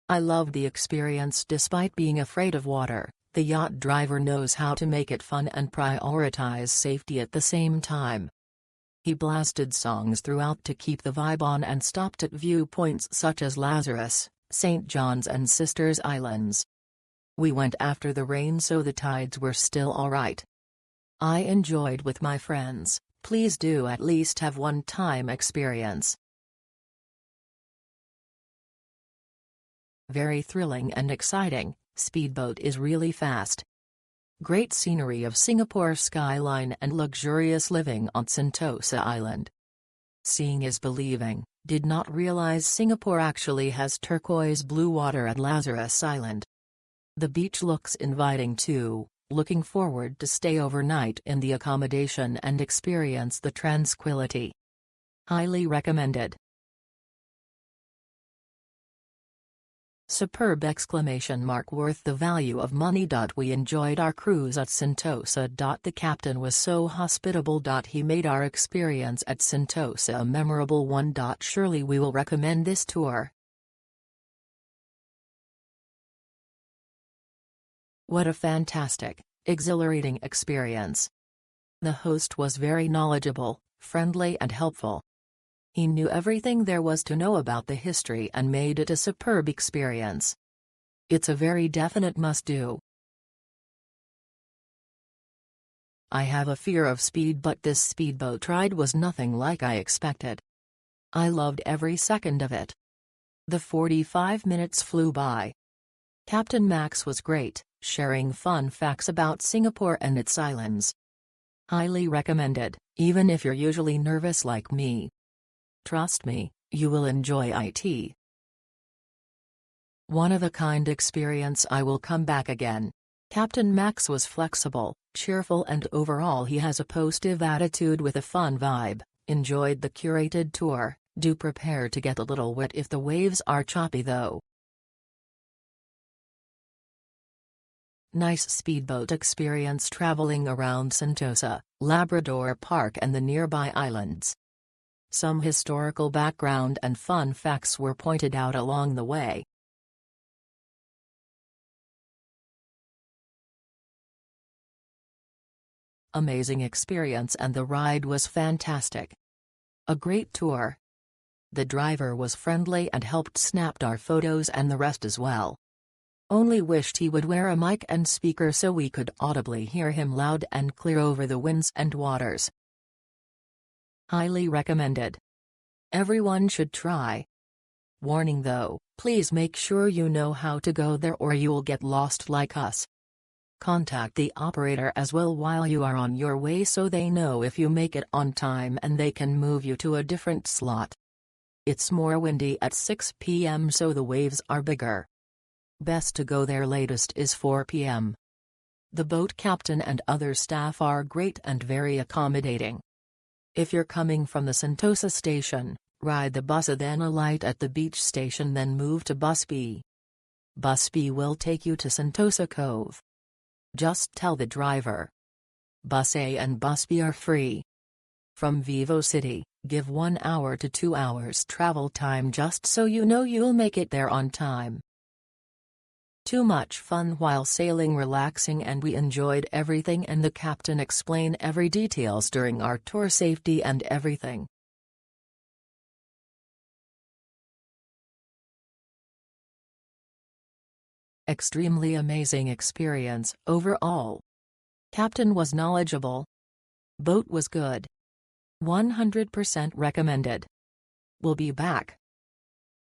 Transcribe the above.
I loved the experience despite being afraid of water. The yacht driver knows how to make it fun and prioritize safety at the same time. He blasted songs throughout to keep the vibe on and stopped at viewpoints such as Lazarus, St. John's and Sisters Islands. We went after the rain so the tides were still alright. I enjoyed with my friends. Please do at least have one-time experience. Very thrilling and exciting. Speedboat is really fast. Great scenery of Singapore skyline and luxurious living on Sentosa Island. Seeing is believing. Did not realize Singapore actually has turquoise blue water at Lazarus Island. The beach looks inviting too. Looking forward to stay overnight in the accommodation and experience the tranquility. Highly recommended. Superb! Worth the value of money. We enjoyed our cruise at Sentosa. The captain was so hospitable. He made our experience at Sentosa a memorable one. Surely we will recommend this tour. What a fantastic, exhilarating experience. The host was very knowledgeable, friendly and helpful. He knew everything there was to know about the history and made it a superb experience. It's a very definite must-do. I have a fear of speed, but this speedboat ride was nothing like I expected. I loved every second of it. The 45 minutes flew by. Captain Max was great, sharing fun facts about Singapore and its islands. Highly recommended, even if you're usually nervous like me. Trust me, you will enjoy it. One-of-a-kind experience. I will come back again. Captain Max was flexible, cheerful and overall he has a positive attitude with a fun vibe. Enjoyed the curated tour. Do prepare to get a little wet if the waves are choppy though. Nice speedboat experience traveling around Sentosa, Labrador Park and the nearby islands. Some historical background and fun facts were pointed out along the way. Amazing experience and the ride was fantastic. A great tour. The driver was friendly and helped snap our photos and the rest as well. Only wished he would wear a mic and speaker so we could audibly hear him loud and clear over the winds and waters. Highly recommended. Everyone should try. Warning though, please make sure you know how to go there or you'll get lost like us. Contact the operator as well while you are on your way so they know if you make it on time and they can move you to a different slot. It's more windy at 6 p.m. so the waves are bigger. Best to go there latest is 4 p.m. The boat captain and other staff are great and very accommodating. If you're coming from the Sentosa station, ride the bus then alight at the beach station then move to Bus B. Bus B will take you to Sentosa Cove. Just tell the driver. Bus A and Bus B are free. From Vivo City, give 1 hour to 2 hours travel time just so you know you'll make it there on time. Too much fun while sailing, relaxing, and we enjoyed everything and the captain explained every details during our tour, safety and everything. Extremely amazing experience overall. Captain was knowledgeable. Boat was good. 100% recommended. We'll be back.